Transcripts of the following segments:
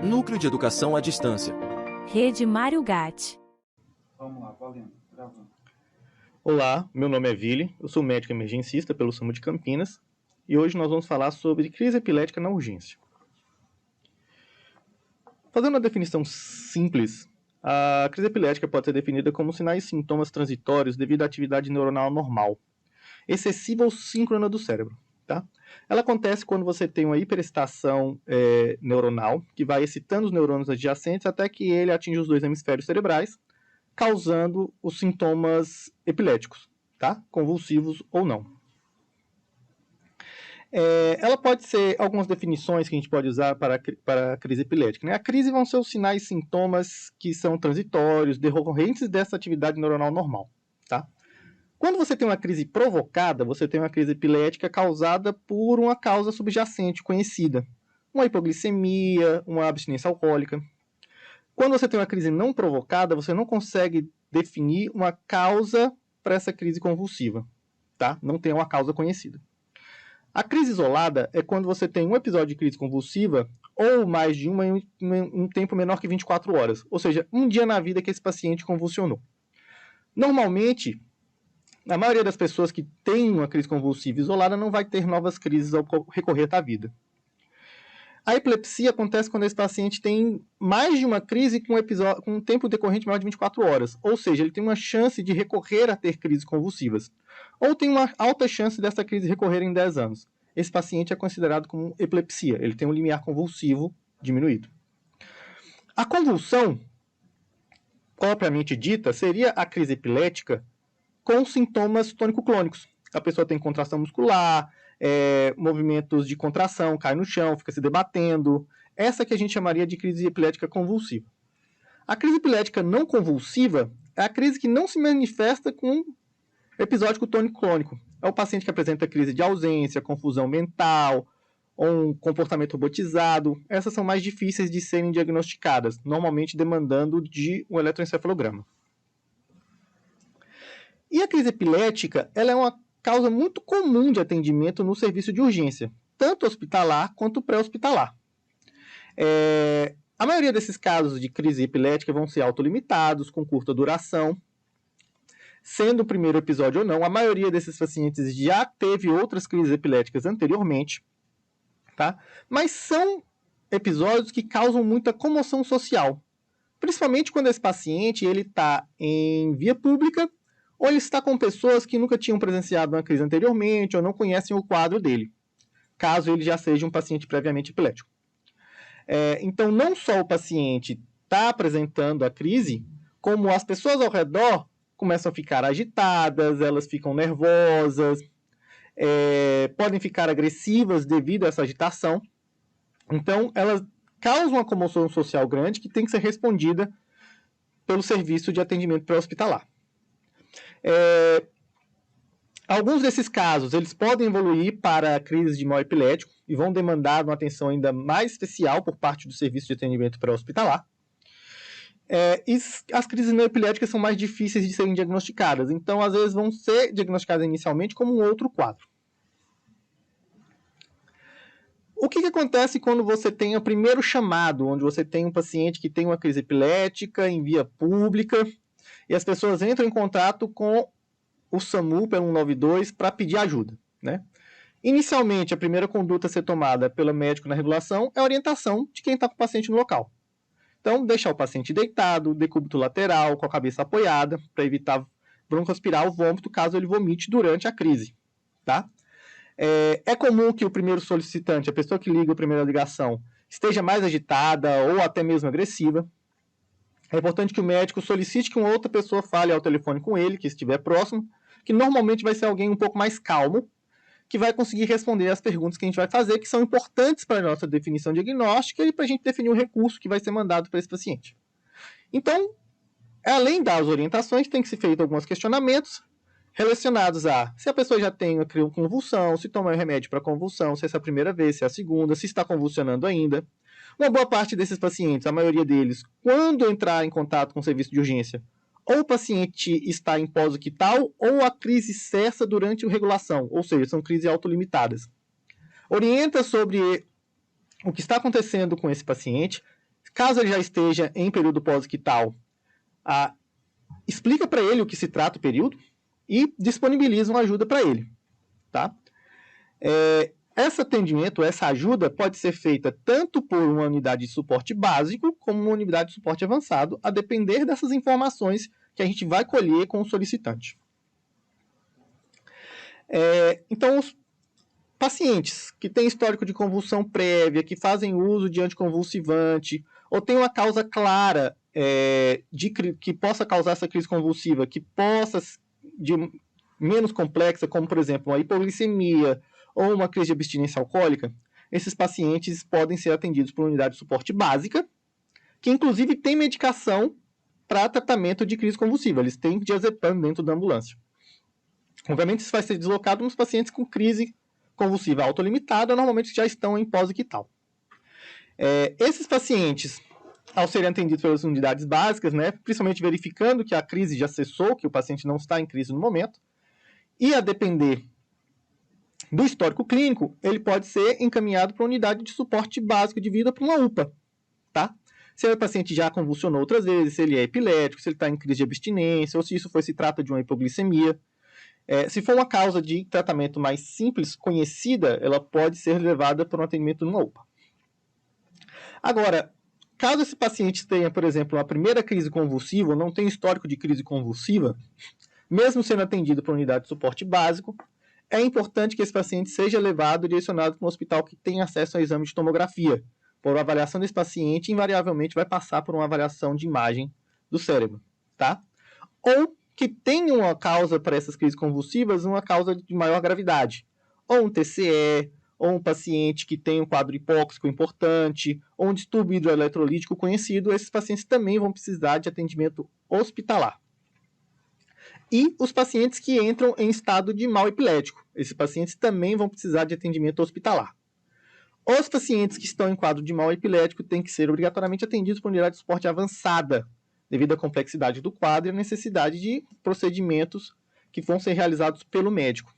Núcleo de Educação à Distância. Rede Mário Gatti. Vamos lá, valendo, gravando. Olá, meu nome é Vili, eu sou médico emergencista pelo SAMU de Campinas e hoje nós vamos falar sobre crise epilética na urgência. Fazendo uma definição simples, a crise epilética pode ser definida como sinais e sintomas transitórios devido à atividade neuronal normal, excessiva ou síncrona do cérebro. Tá? Ela acontece quando você tem uma hiperexcitação neuronal, que vai excitando os neurônios adjacentes até que ele atinge os dois hemisférios cerebrais, causando os sintomas epiléticos, tá? Convulsivos ou não. Ela pode ser algumas definições que a gente pode usar para a crise epilética. Né? A crise vão ser os sinais e sintomas que são transitórios, decorrentes dessa atividade neuronal normal. Tá? Quando você tem uma crise provocada, você tem uma crise epilética causada por uma causa subjacente conhecida. Uma hipoglicemia, uma abstinência alcoólica. Quando você tem uma crise não provocada, você não consegue definir uma causa para essa crise convulsiva. Tá? Não tem uma causa conhecida. A crise isolada é quando você tem um episódio de crise convulsiva ou mais de uma em um tempo menor que 24 horas. Ou seja, um dia na vida que esse paciente convulsionou. Normalmente, a maioria das pessoas que tem uma crise convulsiva isolada não vai ter novas crises ao recorrer da vida. A epilepsia acontece quando esse paciente tem mais de uma crise com um tempo decorrente maior de 24 horas. Ou seja, ele tem uma chance de recorrer a ter crises convulsivas. Ou tem uma alta chance dessa crise recorrer em 10 anos. Esse paciente é considerado como epilepsia. Ele tem um limiar convulsivo diminuído. A convulsão, propriamente dita, seria a crise epilética com sintomas tônico-clônicos. A pessoa tem contração muscular, movimentos de contração, cai no chão, fica se debatendo. Essa que a gente chamaria de crise epilética convulsiva. A crise epilética não convulsiva é a crise que não se manifesta com episódio tônico-clônico. É o paciente que apresenta crise de ausência, confusão mental, ou um comportamento robotizado. Essas são mais difíceis de serem diagnosticadas, normalmente demandando de um eletroencefalograma. E a crise epilética, ela é uma causa muito comum de atendimento no serviço de urgência, tanto hospitalar quanto pré-hospitalar. A maioria desses casos de crise epilética vão ser autolimitados, com curta duração. Sendo o primeiro episódio ou não, a maioria desses pacientes já teve outras crises epiléticas anteriormente, tá? Mas são episódios que causam muita comoção social, principalmente quando esse paciente está em via pública ou ele está com pessoas que nunca tinham presenciado uma crise anteriormente ou não conhecem o quadro dele, caso ele já seja um paciente previamente epilético. Então, não só o paciente está apresentando a crise, como as pessoas ao redor começam a ficar agitadas, elas ficam nervosas, podem ficar agressivas devido a essa agitação. Então, elas causam uma comoção social grande que tem que ser respondida pelo serviço de atendimento pré-hospitalar. Alguns desses casos, eles podem evoluir para crises de mal epilético e vão demandar uma atenção ainda mais especial por parte do serviço de atendimento pré-hospitalar. E as crises não epiléticas são mais difíceis de serem diagnosticadas, então às vezes vão ser diagnosticadas inicialmente como um outro quadro. O que acontece quando você tem o primeiro chamado, onde você tem um paciente que tem uma crise epilética em via pública e as pessoas entram em contato com o SAMU pelo 192 para pedir ajuda, né? Inicialmente, a primeira conduta a ser tomada pelo médico na regulação é a orientação de quem está com o paciente no local. Então, deixar o paciente deitado, decúbito lateral, com a cabeça apoiada, para evitar broncoaspirar o vômito caso ele vomite durante a crise. Tá? É comum que o primeiro solicitante, a pessoa que liga a primeira ligação, esteja mais agitada ou até mesmo agressiva. É importante que o médico solicite que uma outra pessoa fale ao telefone com ele, que estiver próximo, que normalmente vai ser alguém um pouco mais calmo, que vai conseguir responder as perguntas que a gente vai fazer, que são importantes para a nossa definição diagnóstica e para a gente definir o recurso que vai ser mandado para esse paciente. Então, além das orientações, tem que ser feito alguns questionamentos relacionados a se a pessoa já tem uma convulsão, se toma um remédio para convulsão, se essa é a primeira vez, se é a segunda, se está convulsionando ainda. Uma boa parte desses pacientes, a maioria deles, quando entrar em contato com o serviço de urgência, ou o paciente está em pós-ictal, ou a crise cessa durante a regulação, ou seja, são crises autolimitadas. Orienta sobre o que está acontecendo com esse paciente, Caso ele já esteja em período pós-ictal, explica para ele o que se trata o período e disponibiliza uma ajuda para ele. Tá? Esse atendimento, essa ajuda pode ser feita tanto por uma unidade de suporte básico como uma unidade de suporte avançado, a depender dessas informações que a gente vai colher com o solicitante. Então, os pacientes que têm histórico de convulsão prévia, que fazem uso de anticonvulsivante, ou têm uma causa clara que possa causar essa crise convulsiva, que possa de menos complexa, como, por exemplo, uma hipoglicemia ou uma crise de abstinência alcoólica, esses pacientes podem ser atendidos por unidade de suporte básica, que inclusive tem medicação para tratamento de crise convulsiva. Eles têm diazepam dentro da ambulância. Obviamente, isso vai ser deslocado nos pacientes com crise convulsiva autolimitada, normalmente já estão em pós-ictal. Esses pacientes, ao serem atendidos pelas unidades básicas, né, principalmente verificando que a crise já cessou, que o paciente não está em crise no momento, e a depender do histórico clínico, ele pode ser encaminhado para uma unidade de suporte básico de vida para uma UPA. Tá? Se o paciente já convulsionou outras vezes, se ele é epilético, se ele está em crise de abstinência, ou se isso se trata de uma hipoglicemia. Se for uma causa de tratamento mais simples, conhecida, ela pode ser levada para um atendimento numa UPA. Agora, caso esse paciente tenha, por exemplo, uma primeira crise convulsiva, ou não tenha histórico de crise convulsiva, mesmo sendo atendido por unidade de suporte básico, é importante que esse paciente seja levado e direcionado para um hospital que tenha acesso ao exame de tomografia. Por avaliação desse paciente, invariavelmente vai passar por uma avaliação de imagem do cérebro. Tá? Ou que tenha uma causa para essas crises convulsivas, uma causa de maior gravidade. Ou um TCE, ou um paciente que tem um quadro hipóxico importante, ou um distúrbio hidroeletrolítico conhecido, esses pacientes também vão precisar de atendimento hospitalar. E os pacientes que entram em estado de mal epilético, esses pacientes também vão precisar de atendimento hospitalar. Os pacientes que estão em quadro de mal epilético têm que ser obrigatoriamente atendidos por unidade de suporte avançada, devido à complexidade do quadro e à necessidade de procedimentos que vão ser realizados pelo médico.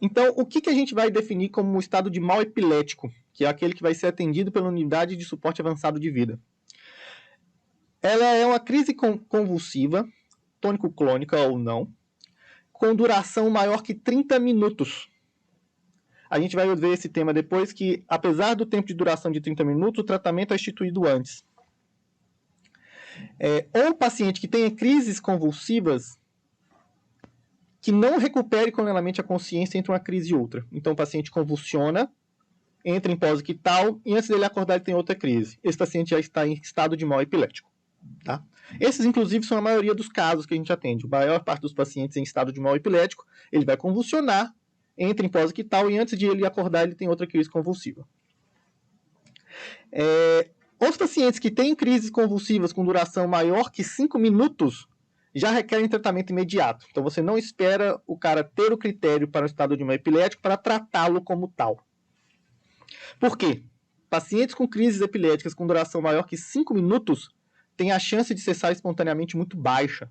Então, o que a gente vai definir como um estado de mal epilético, que é aquele que vai ser atendido pela unidade de suporte avançado de vida? Ela é uma crise convulsiva, tônico-clônica ou não, com duração maior que 30 minutos. A gente vai ver esse tema depois, que apesar do tempo de duração de 30 minutos, o tratamento é instituído antes. Ou paciente que tenha crises convulsivas que não recupere correlativamente a consciência entre uma crise e outra. Então o paciente convulsiona, entra em pós-ictal e antes dele acordar ele tem outra crise. Esse paciente já está em estado de mal epilético. Tá? Esses, inclusive, são a maioria dos casos que a gente atende. A maior parte dos pacientes em estado de mal epilético, ele vai convulsionar, entra em pós-ictal e antes de ele acordar ele tem outra crise convulsiva. Os pacientes que têm crises convulsivas com duração maior que 5 minutos já requerem tratamento imediato. Então você não espera o cara ter o critério para o estado de mal epilético para tratá-lo como tal. Por quê? Pacientes com crises epiléticas com duração maior que 5 minutos têm a chance de cessar espontaneamente muito baixa.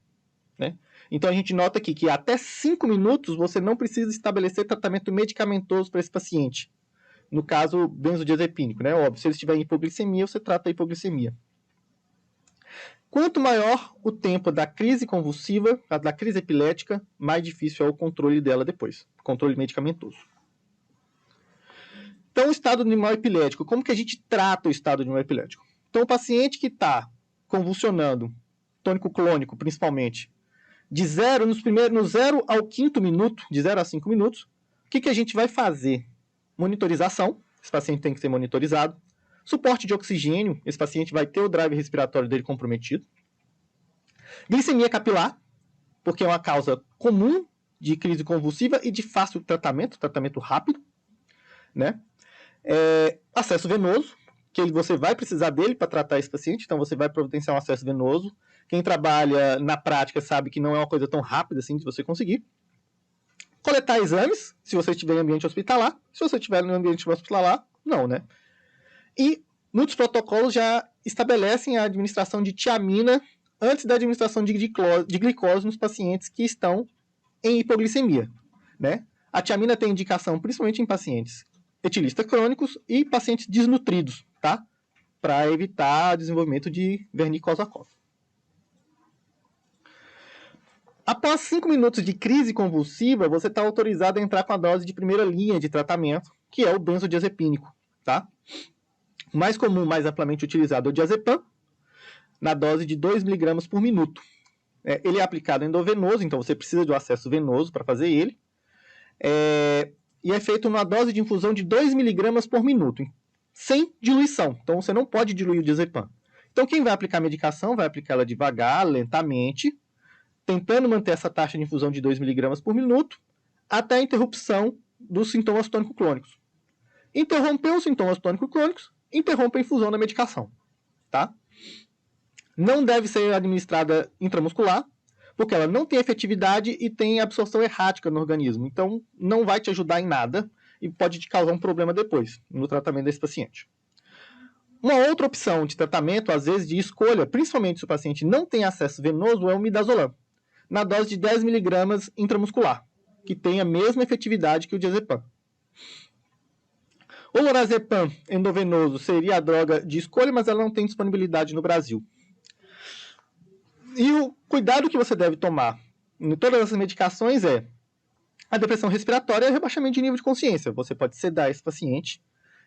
Né? Então a gente nota aqui que até 5 minutos você não precisa estabelecer tratamento medicamentoso para esse paciente. No caso, benzodiazepínico, né? Óbvio, se ele estiver em hipoglicemia, você trata a hipoglicemia. Quanto maior o tempo da crise convulsiva, da crise epilética, mais difícil é o controle dela depois, controle medicamentoso. Então, o estado de mal epilético, como que a gente trata o estado de mal epilético? Então, o paciente que está convulsionando, tônico-clônico principalmente, no 0 ao 5º minuto, de 0 a 5 minutos, o que a gente vai fazer? Monitorização, esse paciente tem que ser monitorizado. Suporte de oxigênio, esse paciente vai ter o drive respiratório dele comprometido. Glicemia capilar, porque é uma causa comum de crise convulsiva e de fácil tratamento rápido. Né? Acesso venoso, que você vai precisar dele para tratar esse paciente, então você vai providenciar um acesso venoso. Quem trabalha na prática sabe que não é uma coisa tão rápida assim de você conseguir. Coletar exames, se você estiver em ambiente hospitalar. Se você estiver no ambiente hospitalar, não, né? E muitos protocolos já estabelecem a administração de tiamina antes da administração de glicose nos pacientes que estão em hipoglicemia, né? A tiamina tem indicação principalmente em pacientes etilistas crônicos e pacientes desnutridos, tá? Para evitar o desenvolvimento de Wernicke-Korsakoff. Após 5 minutos de crise convulsiva, você está autorizado a entrar com a dose de primeira linha de tratamento, que é o benzodiazepínico, tá? O mais comum, mais amplamente utilizado é o diazepam, na dose de 2 mg por minuto. Ele é aplicado endovenoso, então você precisa de um acesso venoso para fazer ele. E é feito numa dose de infusão de 2 mg por minuto, sem diluição. Então você não pode diluir o diazepam. Então quem vai aplicar a medicação vai aplicá-la devagar, lentamente, tentando manter essa taxa de infusão de 2 mg por minuto, até a interrupção dos sintomas tônico-clônicos. Interrompeu os sintomas tônico-clônicos, interrompe a infusão da medicação, tá? Não deve ser administrada intramuscular, porque ela não tem efetividade e tem absorção errática no organismo. Então, não vai te ajudar em nada e pode te causar um problema depois, no tratamento desse paciente. Uma outra opção de tratamento, às vezes de escolha, principalmente se o paciente não tem acesso venoso, é o midazolam, na dose de 10 mg intramuscular, que tem a mesma efetividade que o diazepam. O lorazepam endovenoso seria a droga de escolha, mas ela não tem disponibilidade no Brasil. E o cuidado que você deve tomar em todas essas medicações é a depressão respiratória e o rebaixamento de nível de consciência. Você pode sedar esse paciente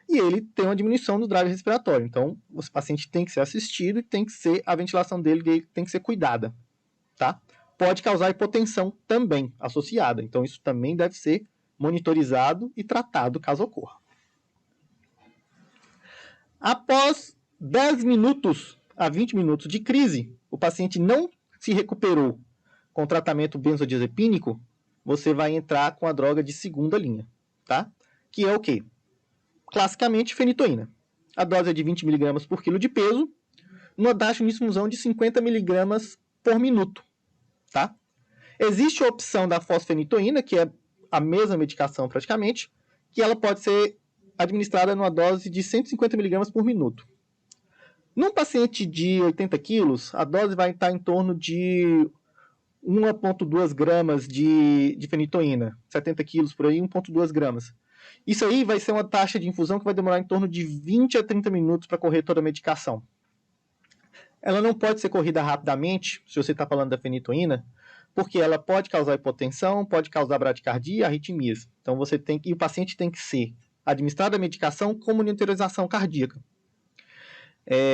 e ele tem uma diminuição do drive respiratório. Então, o paciente tem que ser assistido e a ventilação dele tem que ser cuidada, tá? Pode causar hipotensão também associada. Então, isso também deve ser monitorizado e tratado caso ocorra. Após 10 minutos a 20 minutos de crise, o paciente não se recuperou com tratamento benzodiazepínico, você vai entrar com a droga de segunda linha, tá? Que é o quê? Classicamente, fenitoína. A dose é de 20 mg por quilo de peso, numa taxa de infusão de 50 mg por minuto, tá? Existe a opção da fosfenitoína, que é a mesma medicação praticamente, que ela pode ser administrada numa dose de 150 mg por minuto. Num paciente de 80 quilos, a dose vai estar em torno de 1,2 gramas de fenitoína. 70 quilos por aí, 1,2 gramas. Isso aí vai ser uma taxa de infusão que vai demorar em torno de 20 a 30 minutos para correr toda a medicação. Ela não pode ser corrida rapidamente, se você está falando da fenitoína, porque ela pode causar hipotensão, pode causar bradicardia, arritmias. Então o paciente tem que ser administrado a medicação com monitorização cardíaca.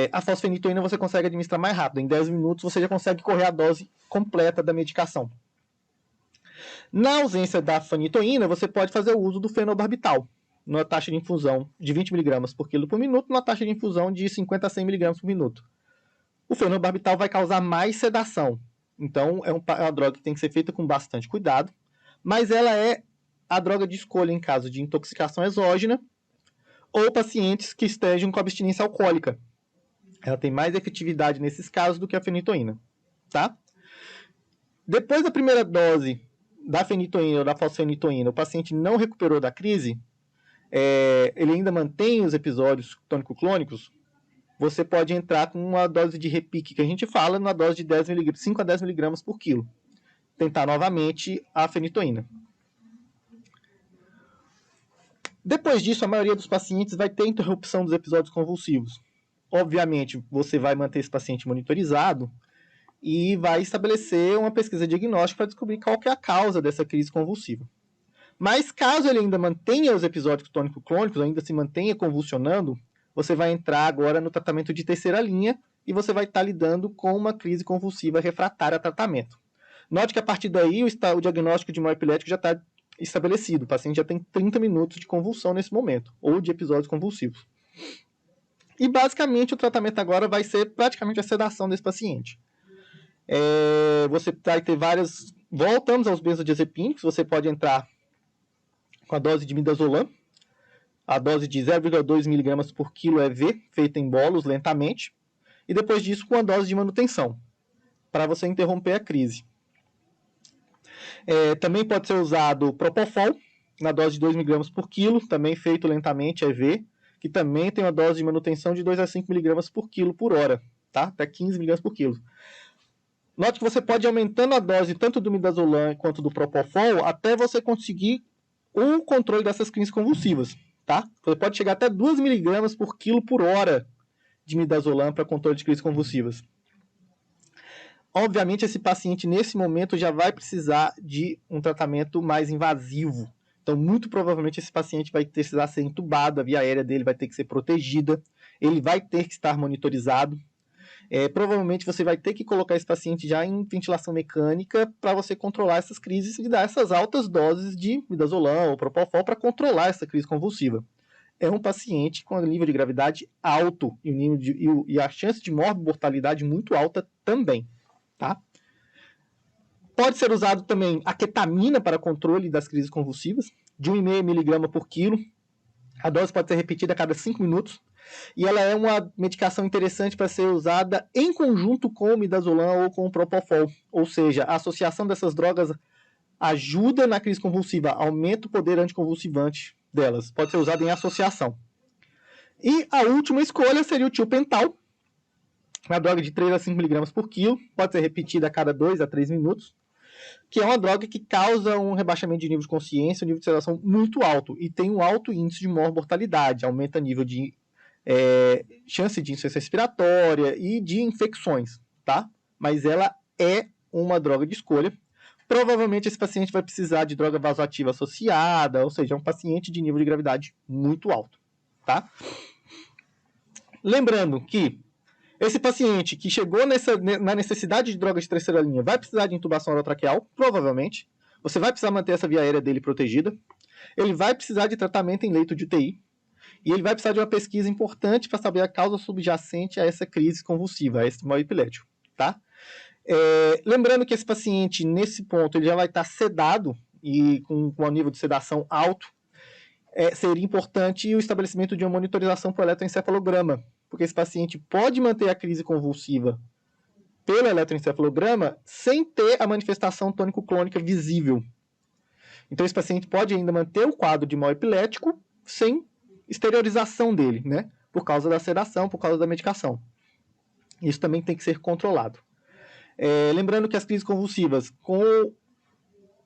A fosfenitoína você consegue administrar mais rápido. Em 10 minutos você já consegue correr a dose completa da medicação. Na ausência da fenitoína, você pode fazer o uso do fenobarbital, numa taxa de infusão de 20 mg por quilo por minuto, numa taxa de infusão de 50 a 100 mg por minuto. O fenobarbital vai causar mais sedação. Então, é uma droga que tem que ser feita com bastante cuidado, mas ela é a droga de escolha em caso de intoxicação exógena ou pacientes que estejam com abstinência alcoólica. Ela tem mais efetividade nesses casos do que a fenitoína, tá? Depois da primeira dose da fenitoína ou da fosfenitoína, o paciente não recuperou da crise, ele ainda mantém os episódios tônico-clônicos, você pode entrar com uma dose de repique, que a gente fala, numa dose de 5 a 10 mg por quilo. Tentar novamente a fenitoína. Depois disso, a maioria dos pacientes vai ter interrupção dos episódios convulsivos. Obviamente, você vai manter esse paciente monitorizado e vai estabelecer uma pesquisa diagnóstica para descobrir qual que é a causa dessa crise convulsiva. Mas caso ele ainda mantenha os episódios tônico-clônicos, ainda se mantenha convulsionando, você vai entrar agora no tratamento de terceira linha e você vai estar lidando com uma crise convulsiva refratária a tratamento. Note que a partir daí o diagnóstico de mal epilético já está estabelecido. O paciente já tem 30 minutos de convulsão nesse momento, ou de episódios convulsivos. E basicamente o tratamento agora vai ser praticamente a sedação desse paciente. Você vai ter várias... Voltamos aos benzodiazepínicos, você pode entrar com a dose de midazolam, a dose de 0,2 mg por quilo EV, feita em bolos lentamente, e depois disso com a dose de manutenção, para você interromper a crise. Também pode ser usado propofol, na dose de 2 mg por quilo, também feito lentamente, EV, que também tem uma dose de manutenção de 2 a 5 mg por quilo por hora, tá? Até 15 mg por quilo. Note que você pode ir aumentando a dose tanto do midazolam quanto do propofol até você conseguir o controle dessas crises convulsivas, tá? Você pode chegar até 2 miligramas por quilo por hora de midazolam para controle de crises convulsivas. Obviamente, esse paciente, nesse momento, já vai precisar de um tratamento mais invasivo. Então, muito provavelmente, esse paciente vai precisar ser entubado, a via aérea dele vai ter que ser protegida, ele vai ter que estar monitorizado. Provavelmente, você vai ter que colocar esse paciente já em ventilação mecânica para você controlar essas crises e dar essas altas doses de midazolam ou propofol para controlar essa crise convulsiva. É um paciente com um nível de gravidade alto e a chance de mortalidade muito alta também. Tá? Pode ser usado também a ketamina para controle das crises convulsivas, de 1,5 mg por quilo. A dose pode ser repetida a cada 5 minutos. E ela é uma medicação interessante para ser usada em conjunto com o midazolam ou com o propofol. Ou seja, a associação dessas drogas ajuda na crise convulsiva, aumenta o poder anticonvulsivante delas. Pode ser usada em associação. E a última escolha seria o tiopental, uma droga de 3 a 5 mg por quilo, pode ser repetida a cada 2 a 3 minutos, que é uma droga que causa um rebaixamento de nível de consciência, um nível de sedação muito alto, e tem um alto índice de mortalidade, aumenta nível de chance de insuficiência respiratória e de infecções, tá? Mas ela é uma droga de escolha. Provavelmente esse paciente vai precisar de droga vasoativa associada, ou seja, é um paciente de nível de gravidade muito alto, tá? Lembrando que esse paciente que chegou na necessidade de droga de terceira linha vai precisar de intubação orotraqueal, provavelmente. Você vai precisar manter essa via aérea dele protegida. Ele vai precisar de tratamento em leito de UTI. E ele vai precisar de uma pesquisa importante para saber a causa subjacente a essa crise convulsiva, a esse mal epilético. Tá? Lembrando que esse paciente, nesse ponto, ele já vai estar sedado e com um nível de sedação alto. Seria importante o estabelecimento de uma monitorização por eletroencefalograma, porque esse paciente pode manter a crise convulsiva pelo eletroencefalograma sem ter a manifestação tônico-clônica visível. Então, esse paciente pode ainda manter o quadro de mal epilético sem exteriorização dele, né? Por causa da sedação, por causa da medicação. Isso também tem que ser controlado. Lembrando que as crises convulsivas, com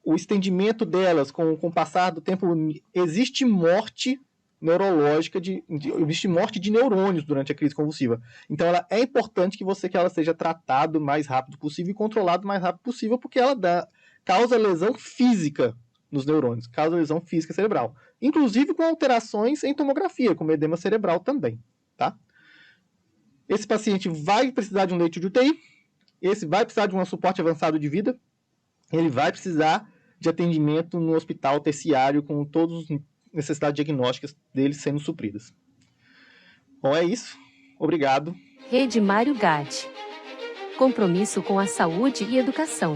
o estendimento delas, com o passar do tempo, existe morte neurológica, existe morte de neurônios durante a crise convulsiva. Então, é importante que ela seja tratada o mais rápido possível e controlada o mais rápido possível, porque ela causa lesão física nos neurônios, causa lesão física cerebral. Inclusive com alterações em tomografia, como edema cerebral também. Tá? Esse paciente vai precisar de um leito de UTI, esse vai precisar de um suporte avançado de vida, ele vai precisar de atendimento no hospital terciário com todas as necessidades diagnósticas dele sendo supridas. Bom, é isso. Obrigado. Rede Mário Gatti. Compromisso com a saúde e educação.